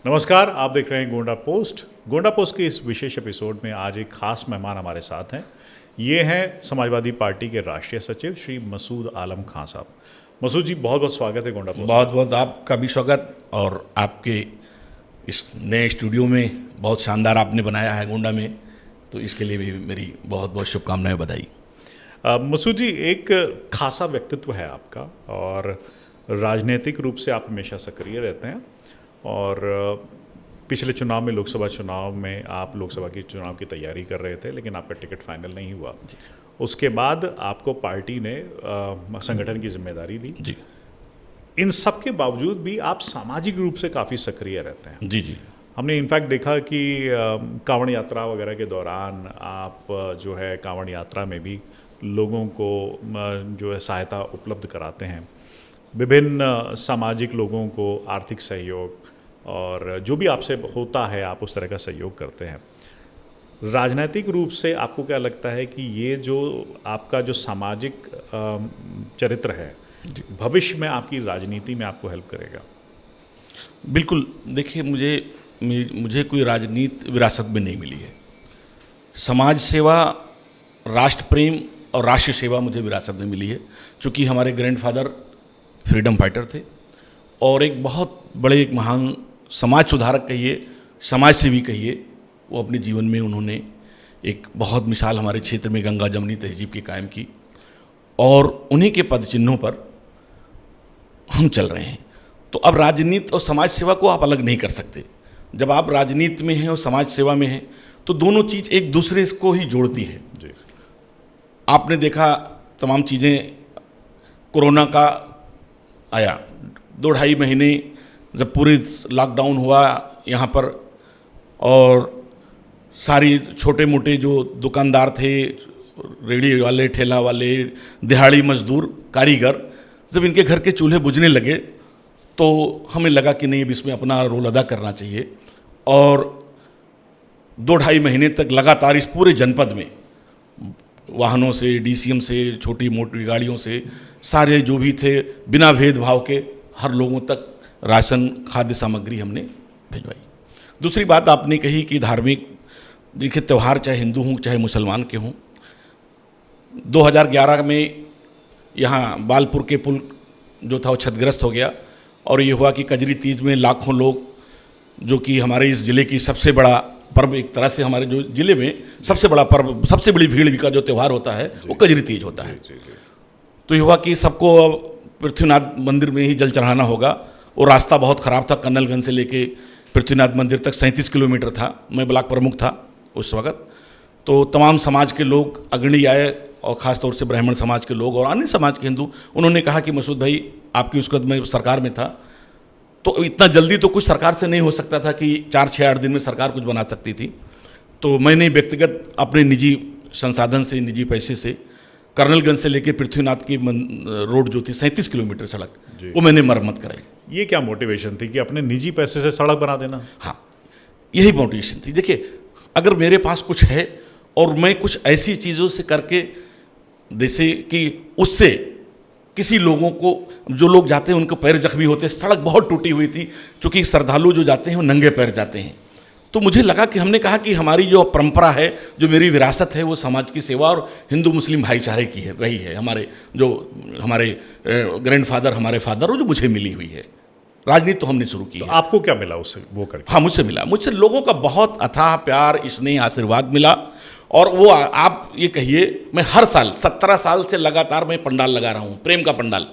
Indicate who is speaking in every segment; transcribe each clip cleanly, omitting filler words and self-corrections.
Speaker 1: नमस्कार, आप देख रहे हैं गोंडा पोस्ट। गोंडा पोस्ट के इस विशेष एपिसोड में आज एक खास मेहमान हमारे साथ हैं। ये हैं समाजवादी पार्टी के राष्ट्रीय सचिव श्री मसूद आलम खां साहब। मसूद जी, बहुत बहुत स्वागत है गोंडा पोस्ट।
Speaker 2: बहुत बहुत आपका भी स्वागत। और आपके इस नए स्टूडियो में बहुत शानदार आपने बनाया है गोंडा में, तो इसके लिए भी मेरी बहुत बहुत शुभकामनाएं, बधाई।
Speaker 1: मसूद जी, एक खासा व्यक्तित्व है आपका और राजनीतिक रूप से आप हमेशा सक्रिय रहते हैं। और पिछले चुनाव में, लोकसभा चुनाव में आप लोकसभा की चुनाव की तैयारी कर रहे थे, लेकिन आपका टिकट फाइनल नहीं हुआ। उसके बाद आपको पार्टी ने संगठन की जिम्मेदारी दी
Speaker 2: जी।
Speaker 1: इन सब के बावजूद भी आप सामाजिक रूप से काफ़ी सक्रिय रहते हैं।
Speaker 2: जी जी।
Speaker 1: हमने इनफैक्ट देखा कि कांवड़ यात्रा वगैरह के दौरान आप जो है कांवड़ यात्रा में भी लोगों को जो है सहायता उपलब्ध कराते हैं। विभिन्न सामाजिक लोगों को आर्थिक सहयोग और जो भी आपसे होता है आप उस तरह का सहयोग करते हैं। राजनीतिक रूप से आपको क्या लगता है कि ये जो आपका जो सामाजिक चरित्र है भविष्य में आपकी राजनीति में आपको हेल्प करेगा?
Speaker 2: बिल्कुल। देखिए, मुझे कोई राजनीति विरासत में नहीं मिली है। समाज सेवा, राष्ट्र प्रेम और राष्ट्र सेवा मुझे विरासत में मिली है, क्योंकि हमारे ग्रैंडफादर फ्रीडम फाइटर थे और एक बहुत बड़े, एक महान समाज सुधारक कहिए, समाज सेवी कहिए, वो अपने जीवन में उन्होंने एक बहुत मिसाल हमारे क्षेत्र में गंगा जमुनी तहजीब की कायम की और उन्हीं के पद चिन्हों पर हम चल रहे हैं। तो अब राजनीति और समाज सेवा को आप अलग नहीं कर सकते। जब आप राजनीति में हैं और समाज सेवा में हैं तो दोनों चीज़ एक दूसरे को ही जोड़ती है।
Speaker 1: जी।
Speaker 2: आपने देखा तमाम चीज़ें, कोरोना का आया, 2-2.5 महीने जब पूरे लॉकडाउन हुआ यहाँ पर, और सारी छोटे मोटे जो दुकानदार थे, रेहड़ी वाले, ठेला वाले, दिहाड़ी मजदूर, कारीगर, जब इनके घर के चूल्हे बुझने लगे तो हमें लगा कि नहीं, अब इसमें अपना रोल अदा करना चाहिए। और 2-2.5 महीने तक लगातार इस पूरे जनपद में वाहनों से, डीसीएम से, छोटी मोटी गाड़ियों से, सारे जो भी थे बिना भेदभाव के हर लोगों तक राशन, खाद्य सामग्री हमने भिजवाई। दूसरी बात आपने कही कि धार्मिक, देखिए त्यौहार चाहे हिंदू हों चाहे मुसलमान के हों, 2011 में यहाँ बालपुर के पुल जो था वो क्षतिग्रस्त हो गया और ये हुआ कि कजरी तीज में लाखों लोग, जो कि हमारे इस ज़िले की सबसे बड़ा पर्व, एक तरह से हमारे जो ज़िले में सबसे बड़ा पर्व, सबसे बड़ी भीड़ का जो त्यौहार होता है वो कजरी तीज होता है। तो ये हुआ कि सबको पृथ्वीनाथ मंदिर में ही जल चढ़ाना होगा और रास्ता बहुत ख़राब था। कन्नलगंज से लेके पृथ्वीनाथ मंदिर तक 37 किलोमीटर था। मैं ब्लॉक प्रमुख था उस वक्त। तो तमाम समाज के लोग अग्रणी आए और ख़ास तौर से ब्राह्मण समाज के लोग और अन्य समाज के हिंदू। उन्होंने कहा कि मसूद भाई, आपकी उस वक्त मैं सरकार में था, तो इतना जल्दी तो कुछ सरकार से नहीं हो सकता था कि 4-6-8 दिन में सरकार कुछ बना सकती थी। तो मैंने व्यक्तिगत अपने निजी संसाधन से, निजी पैसे से, कर्नलगंज से लेकर पृथ्वीनाथ की रोड जो थी 37 किलोमीटर सड़क, वो मैंने मरम्मत कराई।
Speaker 1: ये क्या मोटिवेशन थी कि अपने निजी पैसे से सड़क बना देना?
Speaker 2: हाँ, यही मोटिवेशन थी। देखिए, अगर मेरे पास कुछ है और मैं कुछ ऐसी चीज़ों से करके, जैसे कि उससे किसी लोगों को, जो लोग जाते हैं उनको पैर जख्मी होते हैं, सड़क बहुत टूटी हुई थी, क्योंकि श्रद्धालु जो जाते हैं वो नंगे पैर जाते हैं। तो मुझे लगा कि हमने कहा कि हमारी जो परंपरा है, जो मेरी विरासत है, वो समाज की सेवा और हिंदू मुस्लिम भाईचारे की है, रही है। हमारे ग्रैंडफादर, हमारे फादर, वो जो मुझे मिली हुई है। राजनीति तो हमने शुरू की
Speaker 1: तो
Speaker 2: है।
Speaker 1: आपको क्या मिला उससे वो करके?
Speaker 2: हाँ, मुझसे मिला, मुझसे लोगों का बहुत अथाह प्यार, स्नेह, आशीर्वाद मिला। और वो आप ये कहिए, मैं हर साल 17 साल से लगातार मैं पंडाल लगा रहा हूँ, प्रेम का पंडाल।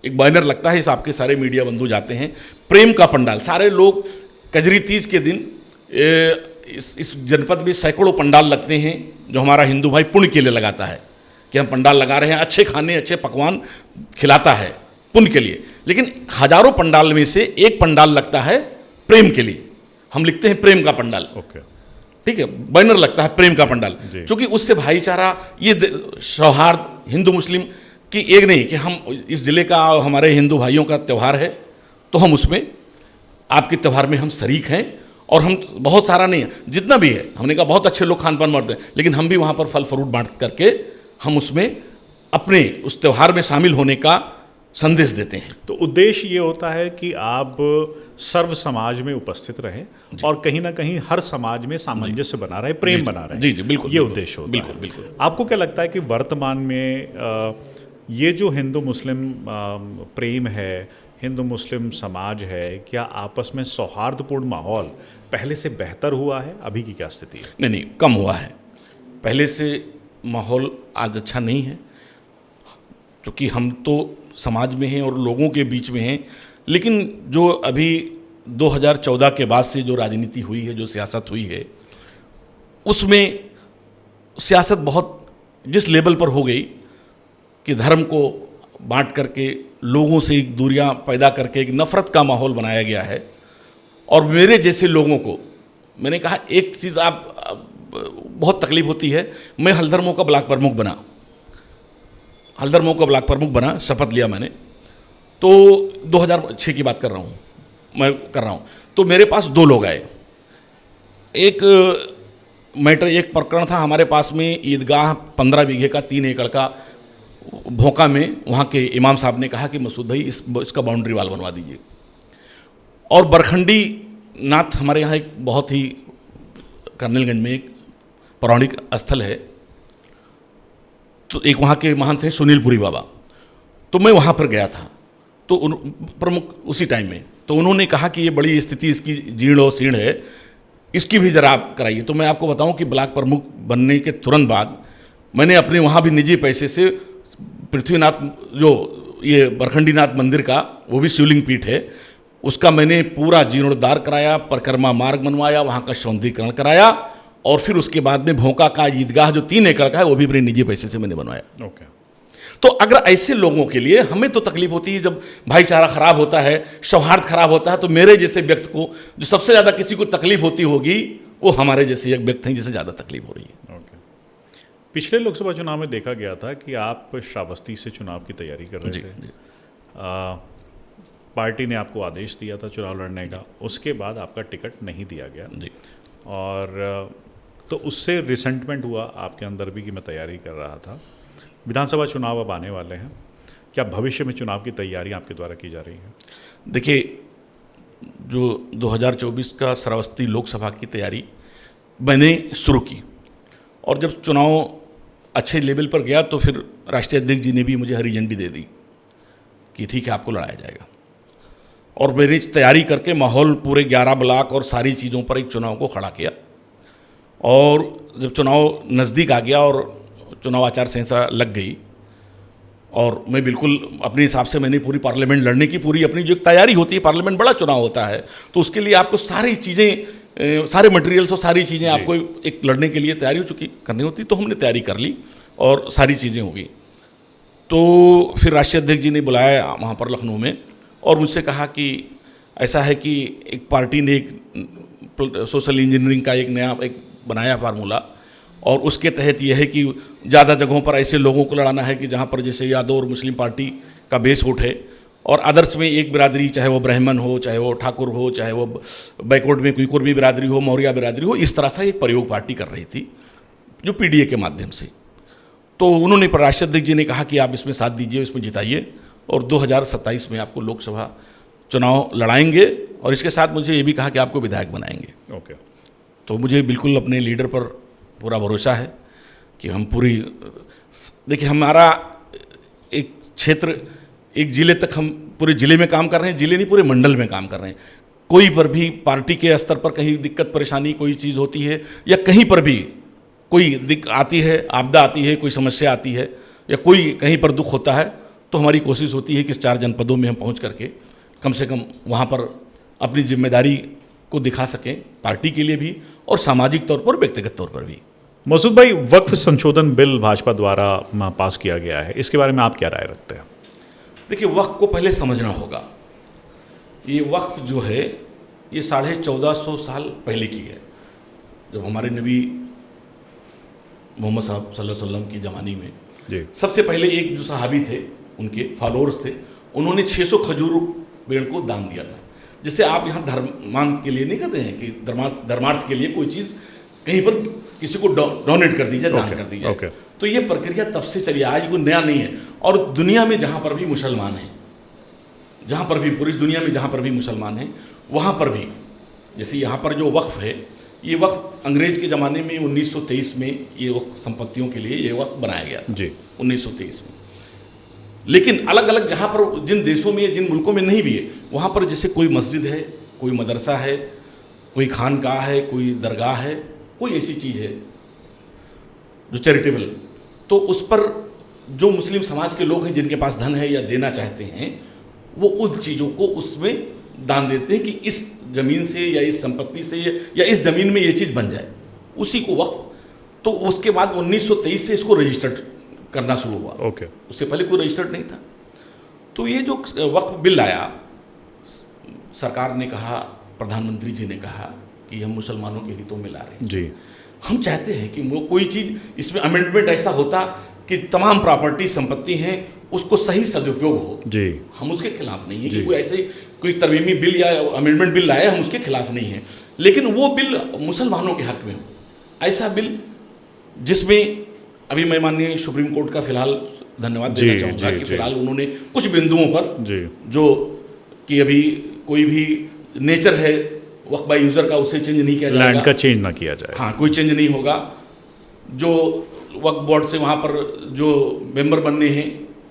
Speaker 2: एक बैनर लगता है, इस आपके सारे मीडिया बंधु जाते हैं, प्रेम का पंडाल। सारे लोग कजरी तीज के दिन इस जनपद में सैकड़ों पंडाल लगते हैं, जो हमारा हिंदू भाई पुण्य के लिए लगाता है कि हम पंडाल लगा रहे हैं, अच्छे खाने, अच्छे पकवान खिलाता है पुण्य के लिए। लेकिन हजारों पंडाल में से एक पंडाल लगता है प्रेम के लिए। हम लिखते हैं प्रेम का पंडाल।
Speaker 1: ओके,
Speaker 2: ठीक है, बैनर लगता है प्रेम का पंडाल, क्योंकि उससे भाईचारा, ये सौहार्द हिंदू मुस्लिम की एक नहीं, कि हम इस ज़िले का, हमारे हिंदू भाइयों का त्यौहार है तो हम उसमें, आपके त्यौहार में हम शरीक हैं। और हम बहुत सारा नहीं है, जितना भी है, हमने कहा बहुत अच्छे लोग खान पान बांटते हैं, लेकिन हम भी वहाँ पर फल फ्रूट बांट करके हम उसमें अपने उस त्यौहार में शामिल होने का संदेश देते हैं।
Speaker 1: तो उद्देश्य ये होता है कि आप सर्व समाज में उपस्थित रहें और कहीं ना कहीं हर समाज में सामंजस्य बना रहे, प्रेम बना रहे।
Speaker 2: जी जी, बिल्कुल,
Speaker 1: ये उद्देश्य होता है।
Speaker 2: बिल्कुल बिल्कुल।
Speaker 1: आपको क्या लगता है कि वर्तमान में ये जो हिंदू मुस्लिम प्रेम है, हिंदू मुस्लिम समाज है, क्या आपस में सौहार्दपूर्ण माहौल पहले से बेहतर हुआ है? अभी की क्या स्थिति है?
Speaker 2: नहीं नहीं, कम हुआ है। पहले से माहौल आज अच्छा नहीं है, क्योंकि हम तो समाज में हैं और लोगों के बीच में हैं। लेकिन जो अभी 2014 के बाद से जो राजनीति हुई है, जो सियासत हुई है, उसमें सियासत बहुत जिस लेवल पर हो गई कि धर्म को बांट करके लोगों से एक दूरियां पैदा करके एक नफ़रत का माहौल बनाया गया है। और मेरे जैसे लोगों को, मैंने कहा एक चीज़ आप बहुत तकलीफ होती है। मैं हल्दरमो का ब्लॉक प्रमुख बना, हल्दरमो का ब्लॉक प्रमुख बना, शपथ लिया मैंने, तो 2006 की बात कर रहा हूँ। तो मेरे पास 2 लोग आए। एक प्रकरण था हमारे पास में, ईदगाह 15 बीघे का 3 एकड़ का भोंका में, वहाँ के इमाम साहब ने कहा कि मसूद भाई इसका बाउंड्री वाल बनवा दीजिए। और बरखंडी नाथ हमारे यहाँ एक बहुत ही कर्नलगंज में एक पौराणिक स्थल है, तो एक वहाँ के महंत हैं सुनीलपुरी बाबा। तो मैं वहाँ पर गया था, तो प्रमुख उसी टाइम में, तो उन्होंने कहा कि ये बड़ी स्थिति इसकी जीर्ण और शीर्ण है, इसकी भी जरा आप कराइए। तो मैं आपको बताऊं कि ब्लॉक प्रमुख बनने के तुरंत बाद मैंने अपने वहाँ भी निजी पैसे से पृथ्वीनाथ, जो ये बरखंडीनाथ मंदिर का, वो भी शिवलिंग पीठ है, उसका मैंने पूरा जीर्णोद्धार कराया, परिक्रमा मार्ग बनवाया, वहाँ का सौंदर्यीकरण कराया, और फिर उसके बाद में भोंका का ईदगाह जो 3 एकड़ का है वो भी अपने निजी पैसे से मैंने बनवाया।
Speaker 1: ओके।
Speaker 2: तो अगर ऐसे लोगों के लिए, हमें तो तकलीफ होती है जब भाईचारा खराब होता है, सौहार्द खराब होता है, तो मेरे जैसे व्यक्ति को जो सबसे ज़्यादा किसी को तकलीफ होती होगी वो हमारे जैसे एक व्यक्ति हैं जिसे ज़्यादा तकलीफ हो रही है।
Speaker 1: ओके। पिछले लोकसभा चुनाव में देखा गया था कि आप श्रावस्ती से चुनाव की तैयारी कर रहे थे। पार्टी ने आपको आदेश दिया था चुनाव लड़ने का, उसके बाद आपका टिकट नहीं दिया गया
Speaker 2: जी।
Speaker 1: और तो उससे रिसेंटमेंट हुआ आपके अंदर भी कि मैं तैयारी कर रहा था। विधानसभा चुनाव अब आने वाले हैं, क्या भविष्य में चुनाव की तैयारी आपके द्वारा की जा रही है?
Speaker 2: देखिए, जो 2024 का श्रावस्ती लोकसभा की तैयारी मैंने शुरू की, और जब चुनाव अच्छे लेवल पर गया तो फिर राष्ट्रीय अध्यक्ष जी ने भी मुझे हरी झंडी दे दी कि ठीक है, आपको लड़ाया जाएगा। और मैंने तैयारी करके माहौल पूरे 11 ब्लॉक और सारी चीज़ों पर एक चुनाव को खड़ा किया। और जब चुनाव नज़दीक आ गया और चुनाव आचार संहिता लग गई, और मैं बिल्कुल अपने हिसाब से मैंने पूरी पार्लियामेंट लड़ने की पूरी अपनी जो तैयारी होती है, पार्लियामेंट बड़ा चुनाव होता है, तो उसके लिए आपको सारी चीज़ें, सारे मटेरियल्स और सारी चीज़ें आपको एक लड़ने के लिए तैयारी करनी होती, तो हमने तैयारी कर ली और सारी चीज़ें हो गई। तो फिर राष्ट्रीय अध्यक्ष जी ने बुलाया वहाँ पर लखनऊ में, और मुझसे कहा कि ऐसा है कि एक पार्टी ने एक सोशल इंजीनियरिंग का एक नया बनाया फार्मूला, और उसके तहत यह है कि ज़्यादा जगहों पर ऐसे लोगों को लड़ाना है कि जहाँ पर जैसे यादव और मुस्लिम पार्टी का बेस उठे, और अदर्स में एक बिरादरी, चाहे वो ब्राह्मण हो, चाहे वो ठाकुर हो, चाहे वो बैकवर्ड में कोई कुर्मी बिरादरी हो, मौर्य बिरादरी हो, इस तरह से एक प्रयोग पार्टी कर रही थी जो पीडीए के माध्यम से। तो उन्होंने राष्ट्रीय अध्यक्ष जी ने कहा कि आप इसमें साथ दीजिए, इसमें जिताइए, और 2027 में आपको लोकसभा चुनाव लड़ाएंगे, और इसके साथ मुझे ये भी कहा कि आपको विधायक बनाएंगे।
Speaker 1: ओके।
Speaker 2: तो मुझे बिल्कुल अपने लीडर पर पूरा भरोसा है कि हम पूरी, देखिए हमारा एक क्षेत्र, एक ज़िले तक, हम पूरे ज़िले में काम कर रहे हैं, ज़िले नहीं पूरे मंडल में काम कर रहे हैं। कोई पर भी पार्टी के स्तर पर कहीं दिक्कत परेशानी कोई चीज़ होती है, या कहीं पर भी कोई दिक्कत आती है, आपदा आती है, कोई समस्या आती है, या कोई कहीं पर दुख होता है, तो हमारी कोशिश होती है कि 4 जनपदों में हम पहुँच करके कम से कम वहाँ पर अपनी जिम्मेदारी को दिखा सकें, पार्टी के लिए भी और सामाजिक तौर पर, व्यक्तिगत तौर पर भी।
Speaker 1: मसूद भाई, वक्फ संशोधन बिल भाजपा द्वारा पास किया गया है, इसके बारे में आप क्या राय रखते हैं?
Speaker 2: देखिए, वक्फ को पहले समझना होगा। ये वक्फ जो है ये 1450 साल पहले की है, जब हमारे नबी मोहम्मद साहब सल्लल्लाहु अलैहि वसल्लम की ज़माने में
Speaker 1: जी।
Speaker 2: सबसे पहले एक जो सहाबी थे, उनके फॉलोअर्स थे, उन्होंने 600 खजूर पेड़ को दान दिया था। जिससे आप यहाँ धर्मांत के लिए नहीं कहते हैं कि धर्मार्थ के लिए कोई चीज़ कहीं पर किसी को डोनेट कर दी जाए, दान कर दी जाए। तो ये प्रक्रिया तब से चली, आज कोई नया नहीं है। और दुनिया में जहाँ पर भी मुसलमान हैं, जहाँ पर भी पूरी दुनिया में जहाँ पर भी मुसलमान हैं वहाँ पर भी, जैसे यहाँ पर जो वक्फ है, ये वक्फ अंग्रेज़ के ज़माने में 1923 में ये वक्फ संपत्तियों के लिए ये वक्फ बनाया गया था जी 1923 में। लेकिन अलग अलग जहाँ पर जिन देशों में जिन मुल्कों में नहीं भी है, वहाँ पर जैसे कोई मस्जिद है, कोई मदरसा है, कोई खानकाह है, कोई दरगाह है, कोई ऐसी चीज़ है जो चैरिटेबल, तो उस पर जो मुस्लिम समाज के लोग हैं जिनके पास धन है या देना चाहते हैं, वो उन चीज़ों को उसमें दान देते हैं कि इस ज़मीन से या इस संपत्ति से या इस ज़मीन में ये चीज़ बन जाए, उसी को वक्फ। तो उसके बाद 1923 से इसको रजिस्टर्ड करना शुरू हुआ।
Speaker 1: ओके।
Speaker 2: उससे पहले कोई रजिस्टर्ड नहीं था। तो ये जो वक्फ बिल आया, सरकार ने कहा, प्रधानमंत्री जी ने कहा कि हम मुसलमानों के हितों में ला रहे हैं
Speaker 1: जी।
Speaker 2: हम चाहते हैं कि वो कोई चीज़ इसमें अमेंडमेंट ऐसा होता कि तमाम प्रॉपर्टी संपत्ति हैं उसको सही सदुपयोग हो
Speaker 1: जी।
Speaker 2: हम उसके खिलाफ नहीं है कि कोई ऐसे कोई तरमीमी बिल या अमेंडमेंट बिल लाए, हम उसके खिलाफ नहीं हैं, लेकिन वो बिल मुसलमानों के हक में हो। ऐसा बिल जिसमें अभी मैं माननीय सुप्रीम कोर्ट का फिलहाल धन्यवाद देना चाहूँगा कि फिलहाल उन्होंने कुछ बिंदुओं पर जो कि अभी कोई भी नेचर है वक्फ बाय यूज़र का उसे चेंज नहीं किया जाएगा,
Speaker 1: लैंड का चेंज ना किया जाए,
Speaker 2: हाँ कोई चेंज नहीं होगा। जो वक्फ बोर्ड से वहाँ पर जो मेंबर बनने हैं,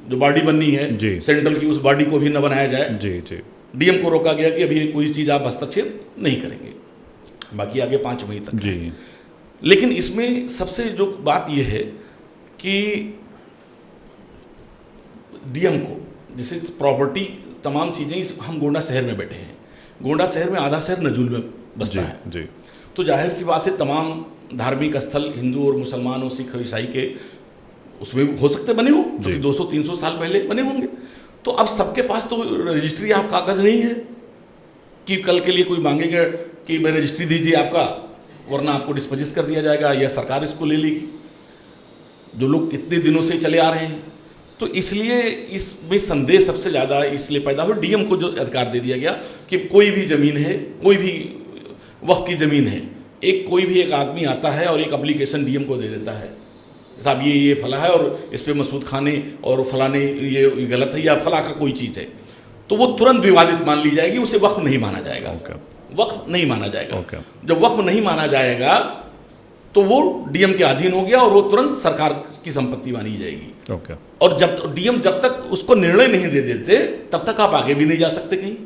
Speaker 2: जो बॉडी बननी है सेंट्रल की, उस बॉडी को भी न बनाया जाए जी जी। डीएम को रोका गया कि अभी कोई चीज़ आप हस्तक्षेप नहीं करेंगे, बाकी आगे 5 मई तक जी। लेकिन इसमें सबसे जो बात यह है कि डीएम को जैसे प्रॉपर्टी तमाम चीज़ें, हम गोंडा शहर में बैठे हैं, गोंडा शहर में आधा शहर नजूल में बसता है जी। तो जाहिर सी बात है तमाम धार्मिक स्थल हिंदू और मुसलमान और सिख और ईसाई के उसमें हो सकते बने हो, जो कि 200-300 साल पहले बने होंगे। तो अब सबके पास तो रजिस्ट्री आप कागज़ नहीं है कि कल के लिए कोई मांगेगा कि भाई रजिस्ट्री दीजिए आपका, वरना आपको डिस्पोजिस कर दिया जाएगा या सरकार इसको ले लेगी, जो लोग इतने दिनों से चले आ रहे हैं। तो इसलिए इसमें संदेह सबसे ज़्यादा इसलिए पैदा हुआ, डीएम को जो अधिकार दे दिया गया कि कोई भी ज़मीन है, कोई भी वक्फ की ज़मीन है, कोई भी एक आदमी आता है और एक एप्लीकेशन डीएम को दे देता है, साहब ये फला है और इस पर मसूद खाने और फलाने ये गलत है या फला का कोई चीज़ है, तो वो तुरंत विवादित मान ली जाएगी, उसे वक्फ नहीं माना जाएगा। वक्फ नहीं माना जाएगा। जब वक्फ नहीं माना जाएगा तो वो डीएम के अधीन हो गया और वो तुरंत सरकार की संपत्ति मानी जाएगी। और जब डीएम जब तक उसको निर्णय नहीं दे देते तब तक आप आगे भी नहीं जा सकते कहीं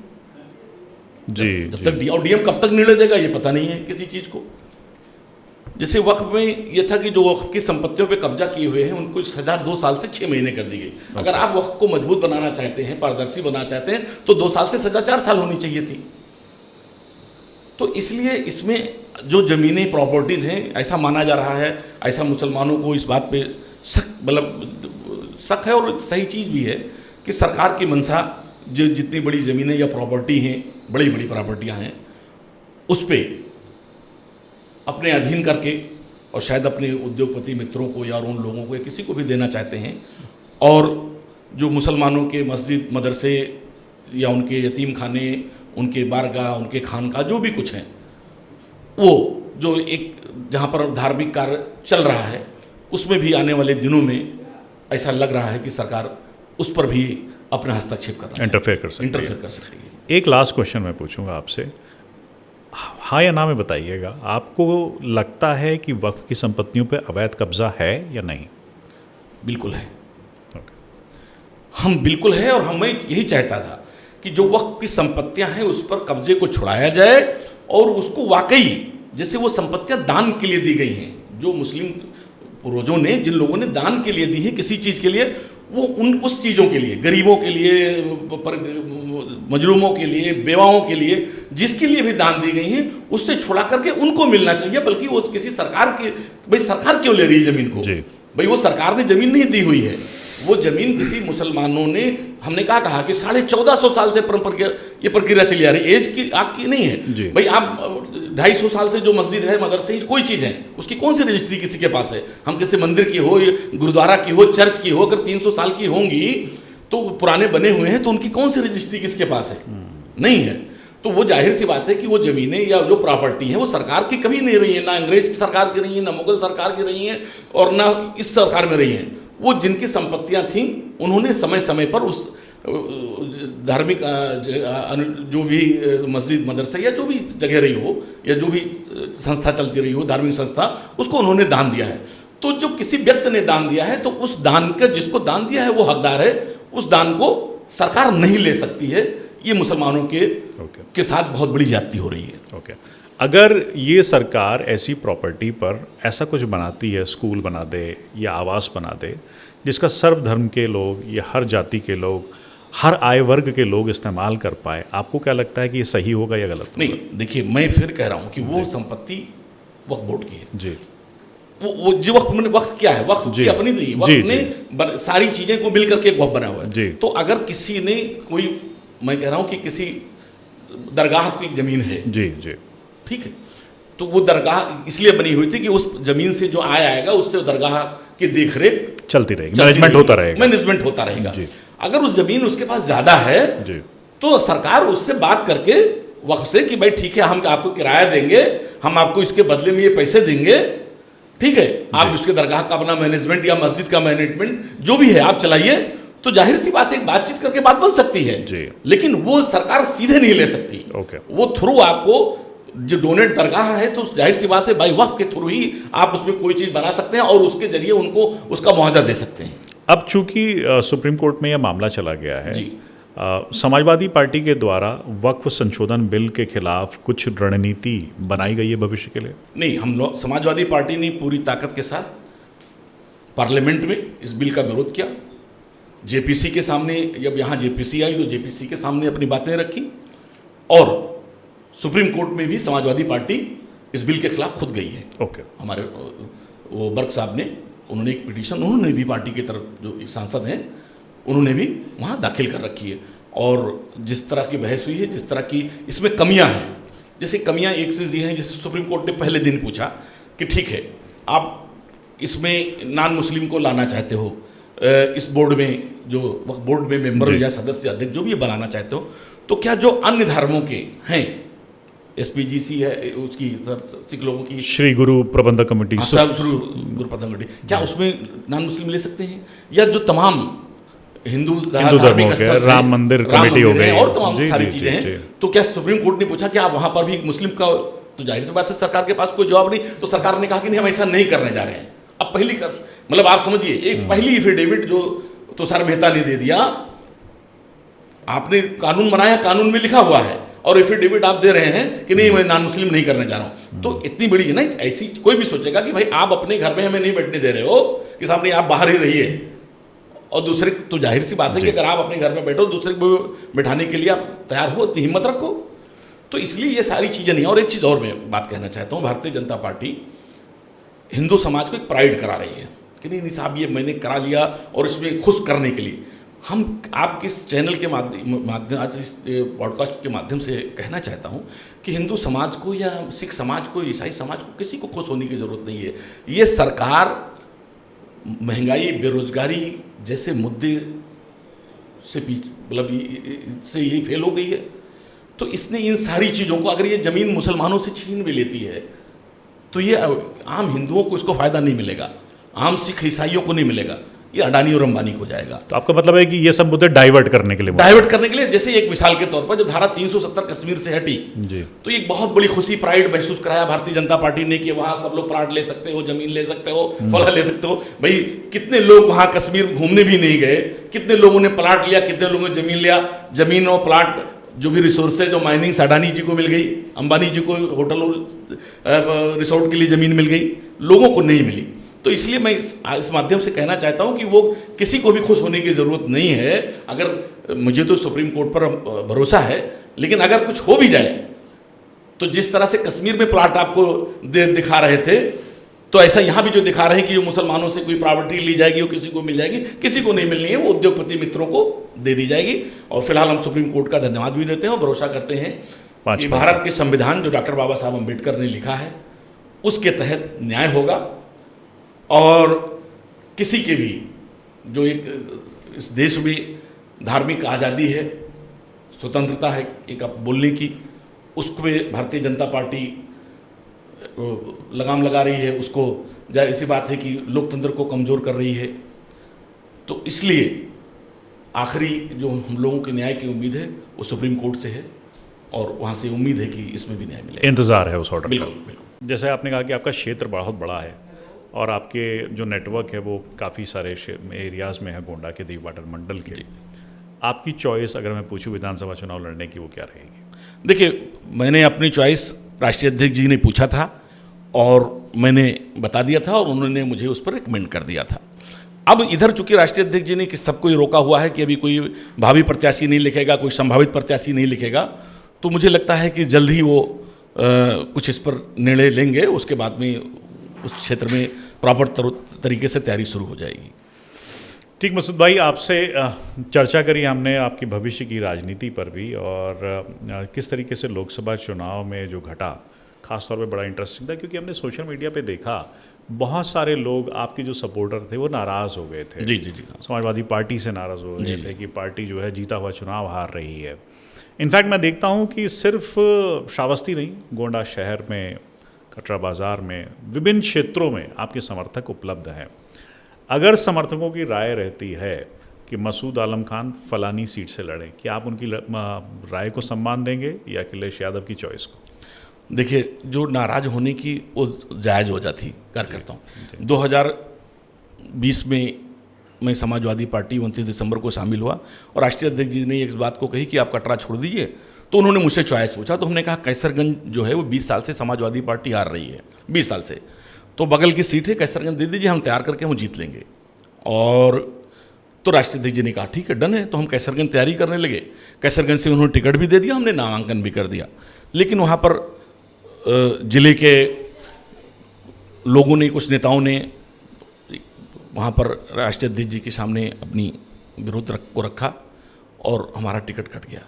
Speaker 2: जी। जब तक और डीएम कब तक निर्णय देगा ये पता नहीं है किसी चीज़ को। जैसे वक्फ में ये था कि जो वक्फ की संपत्तियों पे कब्जा किए हुए हैं उनको सजा 2 साल से 6 महीने कर दी गई। अगर आप वक्फ को मजबूत बनाना चाहते हैं, पारदर्शी बनाना चाहते हैं, तो 2 साल से सजा 4 साल होनी चाहिए थी। तो इसलिए इसमें जो ज़मीनें प्रॉपर्टीज़ हैं, ऐसा माना जा रहा है, ऐसा मुसलमानों को इस बात पे शक है और सही चीज़ भी है कि सरकार की मंशा जो जितनी बड़ी ज़मीनें या प्रॉपर्टी हैं, बड़ी बड़ी प्रॉपर्टियां हैं, उस पर अपने अधीन करके और शायद अपने उद्योगपति मित्रों को या उन लोगों को या किसी को भी देना चाहते हैं। और जो मुसलमानों के मस्जिद मदरसे या उनके यतीम खाने, उनके बारगाह, उनके खानका जो भी कुछ हैं, वो जो एक जहाँ पर धार्मिक कार्य चल रहा है, उसमें भी आने वाले दिनों में ऐसा लग रहा है कि सरकार उस पर भी अपना हस्तक्षेप कर
Speaker 1: इंटरफेयर कर सकती है। एक लास्ट क्वेश्चन मैं पूछूंगा आपसे, हाँ या ना में बताइएगा, आपको लगता है कि वक्फ की संपत्तियों पे अवैध कब्जा है या नहीं?
Speaker 2: बिल्कुल है। हम बिल्कुल है और हमें यही चाहता था कि जो वक्फ की संपत्तियां हैं उस पर कब्जे को छुड़ाया जाए और उसको वाकई जैसे वो संपत्तियां दान के लिए दी गई हैं, जो मुस्लिम पूर्वजों ने जिन लोगों ने दान के लिए दी है किसी चीज़ के लिए, वो उस चीज़ों के लिए, गरीबों के लिए, मजलूमों के लिए, बेवाओं के लिए, जिसके लिए भी दान दी गई हैं, उससे छुड़ा करके उनको मिलना चाहिए। बल्कि वो किसी सरकार के, भाई सरकार क्यों ले रही है ज़मीन को? भाई वो सरकार ने ज़मीन नहीं दी हुई है, वो ज़मीन किसी मुसलमानों ने, हमने कहा कि 1450 साल से ये प्रक्रिया चली आ रही, एज की आपकी नहीं है। भाई आप 250 साल से जो मस्जिद है, मदरसे, कोई चीज़ है, उसकी कौन सी रजिस्ट्री किसी के पास है? हम किसी मंदिर की हो, गुरुद्वारा की हो, चर्च की हो, अगर 300 साल की होंगी तो पुराने बने हुए हैं तो उनकी कौन सी रजिस्ट्री किसके पास है? नहीं है। तो वो जाहिर सी बात है कि वो ज़मीनें या जो प्रॉपर्टी है वो सरकार की कभी नहीं रही है, ना अंग्रेज की सरकार की रही है, ना मुगल सरकार की रही है और ना इस सरकार में रही है। वो जिनकी संपत्तियां थीं उन्होंने समय समय पर उस धार्मिक जो भी मस्जिद मदरसा या जो भी जगह रही हो या जो भी संस्था चलती रही हो धार्मिक संस्था, उसको उन्होंने दान दिया है। तो जो किसी व्यक्ति ने दान दिया है तो उस दान का जिसको दान दिया है वो हकदार है, उस दान को सरकार नहीं ले सकती है। ये मुसलमानों के साथ बहुत बड़ी ज्यादती हो रही है।
Speaker 1: अगर ये सरकार ऐसी प्रॉपर्टी पर ऐसा कुछ बनाती है, स्कूल बना दे या आवास बना दे, जिसका सर्व धर्म के लोग या हर जाति के लोग, हर आय वर्ग के लोग इस्तेमाल कर पाए, आपको क्या लगता है कि ये सही होगा या गलत?
Speaker 2: नहीं, देखिए मैं फिर कह रहा हूँ कि वो संपत्ति वक्फ बोर्ड की है
Speaker 1: जी।
Speaker 2: वो जो वक्त क्या है, वक्त की अपनी नहीं, वक्त ने सारी चीजें को मिल करके वक्त बना हुआ है। तो अगर किसी ने कोई, मैं कह रहा हूं कि किसी दरगाह की जमीन है
Speaker 1: जी जी,
Speaker 2: ठीक है, तो वो दरगाह इसलिए बनी हुई थी कि उस जमीन से जो आय आएगा उससे दरगाह की देखरेख
Speaker 1: चलती रहेगी, मैनेजमेंट होता रहेगा।
Speaker 2: अगर उस जमीन उसके पास ज्यादा है तो सरकार उससे बात करके वक्त से कि भाई ठीक है, हम आपको किराया देंगे, हम आपको इसके बदले में ये पैसे देंगे, ठीक है, आप उसके दरगाह का अपना मैनेजमेंट या मस्जिद का मैनेजमेंट जो भी है आप चलाइए। तो जाहिर सी बात है, एक बातचीत करके बात बन सकती है
Speaker 1: जी।
Speaker 2: लेकिन वो सरकार सीधे नहीं ले सकती। वो थ्रू आपको जो डोनेट दरगाह है तो जाहिर सी बात है भाई वक्फ के थ्रू ही आप उसमें कोई चीज़ बना सकते हैं और उसके जरिए उनको उसका मुआवजा दे सकते हैं।
Speaker 1: अब चूंकि सुप्रीम कोर्ट में यह मामला चला गया है
Speaker 2: जी,
Speaker 1: समाजवादी पार्टी के द्वारा वक्फ संशोधन बिल के खिलाफ कुछ रणनीति बनाई गई है भविष्य के लिए? नहीं,
Speaker 2: हम लोग समाजवादी पार्टी ने पूरी ताकत के साथ पार्लियामेंट में इस बिल का विरोध किया। जेपीसी के सामने, जब यहाँ जेपीसी आई तो जेपीसी के सामने अपनी बातें रखी और सुप्रीम कोर्ट में भी समाजवादी पार्टी इस बिल के खिलाफ खुद गई है। हमारे वो बर्क साहब ने, उन्होंने एक पिटीशन, उन्होंने भी पार्टी की तरफ जो एक सांसद हैं उन्होंने भी वहाँ दाखिल कर रखी है। और जिस तरह की बहस हुई है, जिस तरह की इसमें कमियां हैं, जैसे कमियां एक चीज़ ये हैं, जैसे सुप्रीम कोर्ट ने पहले दिन पूछा कि ठीक है आप इसमें नॉन मुस्लिम को लाना चाहते हो इस बोर्ड में, जो बोर्ड में मेंबर या सदस्य अध्यक्ष जो भी बनाना चाहते हो, तो क्या जो अन्य धर्मों के हैं, SPGC है उसकी सिख लोगों की
Speaker 1: श्री गुरु प्रबंधक कमेटी,
Speaker 2: गुरु प्रबंधक कमेटी, क्या उसमें नॉन मुस्लिम ले सकते हैं? या जो तमाम हिंदू
Speaker 1: धर्मों के राम मंदिर कमेटी हो गई
Speaker 2: और तमाम सारी चीजें हैं, तो क्या सुप्रीम कोर्ट ने पूछा कि आप वहां पर भी मुस्लिम का, तो जाहिर सी बात है सरकार के पास कोई जवाब नहीं, तो सरकार ने कहा कि नहीं हम ऐसा नहीं करने जा रहे हैं। अब पहली मतलब आप समझिए, एक पहली एफिडेविट जो तुषार मेहता ने दे दिया, आपने कानून बनाया, कानून में लिखा हुआ है और एफिडेविट आप दे रहे हैं कि नहीं मैं नॉन मुस्लिम नहीं करने जा रहा हूं। तो इतनी बड़ी है ना, ऐसी कोई भी सोचेगा कि भाई आप अपने घर में हमें नहीं बैठने दे रहे हो कि सामने आप बाहर ही रहिए, और दूसरे, तो जाहिर सी बात है कि अगर आप अपने घर में बैठो दूसरे को बैठाने के लिए आप तैयार हो तो हिम्मत रखो। तो इसलिए ये सारी चीज़ें नहीं। और एक चीज़ और मैं बात कहना चाहता हूँ, भारतीय जनता पार्टी हिंदू समाज को एक प्राइड करा रही है कि नहीं साहब ये मैंने करा लिया, और इसमें खुश करने के लिए हम आपके इस चैनल के माध्यम आज इस पॉडकास्ट के माध्यम से कहना चाहता हूँ कि हिंदू समाज को या सिख समाज को, ईसाई समाज को, किसी को खुश होने की ज़रूरत नहीं है। ये सरकार महंगाई, बेरोजगारी जैसे मुद्दे से मतलब से ये फेल हो गई है, तो इसने इन सारी चीज़ों को, अगर ये ज़मीन मुसलमानों से छीन भी लेती है तो ये आम हिंदुओं को इसको फ़ायदा नहीं मिलेगा, आम सिख ईसाइयों को नहीं मिलेगा, ये अडानी और अंबानी को जाएगा।
Speaker 1: तो आपका मतलब है कि ये सब मुद्दे डाइवर्ट करने के लिए,
Speaker 2: जैसे एक मिसाल के तौर पर जो धारा 370 कश्मीर से हटी
Speaker 1: जी,
Speaker 2: तो एक बहुत बड़ी खुशी, प्राइड महसूस कराया भारतीय जनता पार्टी ने कि वहाँ सब लोग प्लाट ले सकते हो, जमीन ले सकते हो, फला ले सकते हो। भाई कितने लोग वहाँ कश्मीर घूमने भी नहीं गए, कितने लोगों ने प्लाट लिया, कितने लोगों ने जमीन लिया। जमीन और प्लाट जो भी रिसोर्सेज जो माइनिंग अडानी जी को मिल गई, अंबानी जी को होटल और रिसोर्ट के लिए ज़मीन मिल गई, लोगों को नहीं मिली। तो इसलिए मैं इस माध्यम से कहना चाहता हूं कि वो किसी को भी खुश होने की ज़रूरत नहीं है। अगर मुझे तो सुप्रीम कोर्ट पर भरोसा है, लेकिन अगर कुछ हो भी जाए तो जिस तरह से कश्मीर में प्लाट आपको दिखा रहे थे, तो ऐसा यहाँ भी जो दिखा रहे हैं कि जो मुसलमानों से कोई प्रॉपर्टी ली जाएगी वो किसी को मिल जाएगी, किसी को नहीं मिलनी है, वो उद्योगपति मित्रों को दे दी जाएगी। और फिलहाल हम सुप्रीम कोर्ट का धन्यवाद भी देते हैं और भरोसा करते हैं कि भारत के संविधान जो डॉक्टर बाबा साहब अम्बेडकर ने लिखा है उसके तहत न्याय होगा, और किसी के भी जो एक इस देश में धार्मिक आज़ादी है, स्वतंत्रता है एक आप बोलने की, उसको भारतीय जनता पार्टी लगाम लगा रही है, उसको जाहिर सी बात है कि लोकतंत्र को कमज़ोर कर रही है। तो इसलिए आखिरी जो हम लोगों के न्याय की उम्मीद है वो सुप्रीम कोर्ट से है और वहाँ से उम्मीद है कि इसमें भी न्याय मिलेगा।
Speaker 1: इंतज़ार है उस ऑर्डर का।
Speaker 2: बिल्कुल बिल्कुल।
Speaker 1: जैसे आपने कहा कि आपका क्षेत्र बहुत बड़ा है और आपके जो नेटवर्क है वो काफ़ी सारे एरियाज़ में है गोंडा के देव पाटन मंडल के। आपकी चॉइस अगर मैं पूछूं विधानसभा चुनाव लड़ने की वो क्या रहेगी?
Speaker 2: देखिए, मैंने अपनी चॉइस राष्ट्रीय अध्यक्ष जी ने पूछा था और मैंने बता दिया था और उन्होंने मुझे उस पर रिकमेंड कर दिया था। अब इधर चूंकि राष्ट्रीय अध्यक्ष जी ने कि सबको ये रोका हुआ है कि अभी कोई भावी प्रत्याशी नहीं लिखेगा, कोई संभावित प्रत्याशी नहीं लिखेगा, तो मुझे लगता है कि जल्द ही वो कुछ इस पर निर्णय लेंगे। उसके बाद में उस क्षेत्र में प्रॉपर तरीके से तैयारी शुरू हो जाएगी।
Speaker 1: ठीक मसूद भाई, आपसे चर्चा करी हमने आपकी भविष्य की राजनीति पर भी और किस तरीके से लोकसभा चुनाव में जो घटा खास तौर पे बड़ा इंटरेस्टिंग था, क्योंकि हमने सोशल मीडिया पे देखा बहुत सारे लोग आपके जो सपोर्टर थे वो नाराज़ हो गए थे।
Speaker 2: जी जी जी।
Speaker 1: समाजवादी पार्टी से नाराज़ हो गए थे कि पार्टी जो है जीता हुआ चुनाव हार रही है। इनफैक्ट मैं देखता हूँ कि सिर्फ श्रावस्ती नहीं, गोंडा शहर में, कटरा बाज़ार में, विभिन्न क्षेत्रों में आपके समर्थक उपलब्ध हैं। अगर समर्थकों की राय रहती है कि मसूद आलम खान फलानी सीट से लड़ें, क्या आप उनकी राय को सम्मान देंगे या अखिलेश यादव की चॉइस को?
Speaker 2: देखिए, जो नाराज़ होने की वो जायज़ हो जाती कार्यकर्ताओं। 2020 में मैं समाजवादी पार्टी 29 दिसंबर को शामिल हुआ और राष्ट्रीय अध्यक्ष जी ने इस बात को कही कि आप कटरा छोड़ दीजिए, तो उन्होंने मुझसे चॉइस पूछा। तो हमने कहा कैसरगंज जो है वो 20 साल से समाजवादी पार्टी हार रही है, 20 साल से, तो बगल की सीट है कैसरगंज दे दीजिए, हम तैयार करके हम जीत लेंगे। और तो राष्ट्रीय अध्यक्ष जी ने कहा ठीक है, डन है। तो हम कैसरगंज तैयारी करने लगे। कैसरगंज से उन्होंने टिकट भी दे दिया, हमने नामांकन भी कर दिया। लेकिन वहाँ पर जिले के लोगों ने, कुछ नेताओं ने वहाँ पर राष्ट्रीय अध्यक्ष जी के सामने अपनी विरोध को रखा और हमारा टिकट कट गया।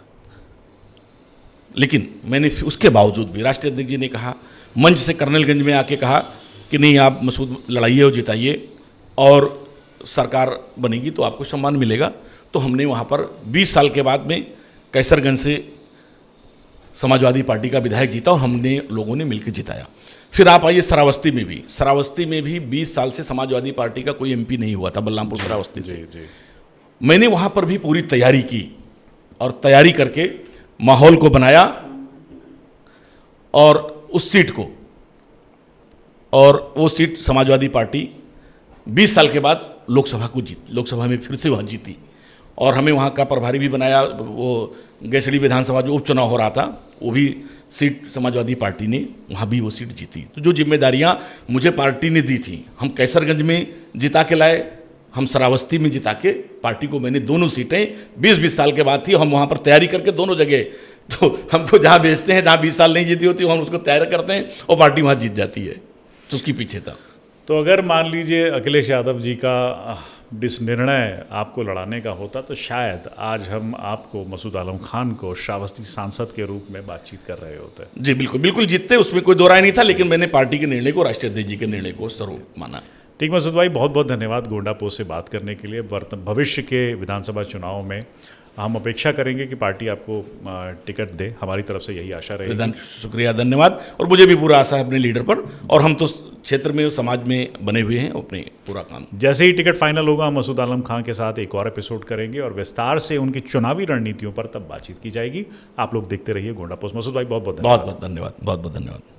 Speaker 2: लेकिन मैंने उसके बावजूद भी राष्ट्रीय अध्यक्ष जी ने कहा, मंच से कर्नलगंज में आके कहा कि नहीं, आप मसूद लड़ाइए और जिताइए और सरकार बनेगी तो आपको सम्मान मिलेगा। तो हमने वहाँ पर 20 साल के बाद में कैसरगंज से समाजवादी पार्टी का विधायक जीता और हमने लोगों ने मिलकर जिताया। फिर आप आइए श्रावस्ती में भी 20 साल से समाजवादी पार्टी का कोई एमपी नहीं हुआ था बलरामपुर श्रावस्ती से। मैंने वहाँ पर भी पूरी तैयारी की और तैयारी करके माहौल को बनाया और उस सीट को, और वो सीट समाजवादी पार्टी 20 साल के बाद लोकसभा में फिर से वहाँ जीती और हमें वहाँ का प्रभारी भी बनाया। वो गैसड़ी विधानसभा जो उपचुनाव हो रहा था वो भी सीट समाजवादी पार्टी ने वहाँ भी वो सीट जीती। तो जो जिम्मेदारियाँ मुझे पार्टी ने दी थी, हम कैसरगंज में जिता के लाए, हम श्रावस्ती में जिता के पार्टी को, मैंने दोनों सीटें 20-20 साल के बाद थी, हम वहाँ पर तैयारी करके दोनों जगह, तो हमको जहाँ भेजते हैं, जहाँ 20 साल नहीं जीती होती हम उसको तैयार करते हैं और पार्टी वहाँ जीत जाती है। तो उसकी पीछे था।
Speaker 1: तो अगर मान लीजिए अखिलेश यादव जी का निर्णय आपको लड़ाने का होता तो शायद आज हम आपको, मसूद आलम खान को, श्रावस्ती सांसद के रूप में बातचीत कर रहे होते। जी
Speaker 2: बिल्कुल बिल्कुल, जीतते, उसमें कोई दो राय नहीं था। लेकिन मैंने पार्टी के निर्णय को, राष्ट्रीय अध्यक्ष जी के निर्णय को सर्वोच्च माना।
Speaker 1: ठीक मसूद भाई, बहुत बहुत धन्यवाद गोंडा पोस्ट से बात करने के लिए। भविष्य के विधानसभा चुनाव में हम अपेक्षा करेंगे कि पार्टी आपको टिकट दे, हमारी तरफ से यही आशा रहेगी।
Speaker 2: शुक्रिया, धन्यवाद। और मुझे भी पूरा आशा है अपने लीडर पर, और हम तो क्षेत्र में, समाज में बने हुए हैं अपने पूरा काम।
Speaker 1: जैसे ही टिकट फाइनल होगा, हम मसूद आलम खान के साथ एक और एपिसोड करेंगे और विस्तार से उनकी चुनावी रणनीतियों पर तब बातचीत की जाएगी। आप लोग देखते रहिए गोंडा पोस्ट। मसूद भाई बहुत बहुत
Speaker 2: धन्यवाद।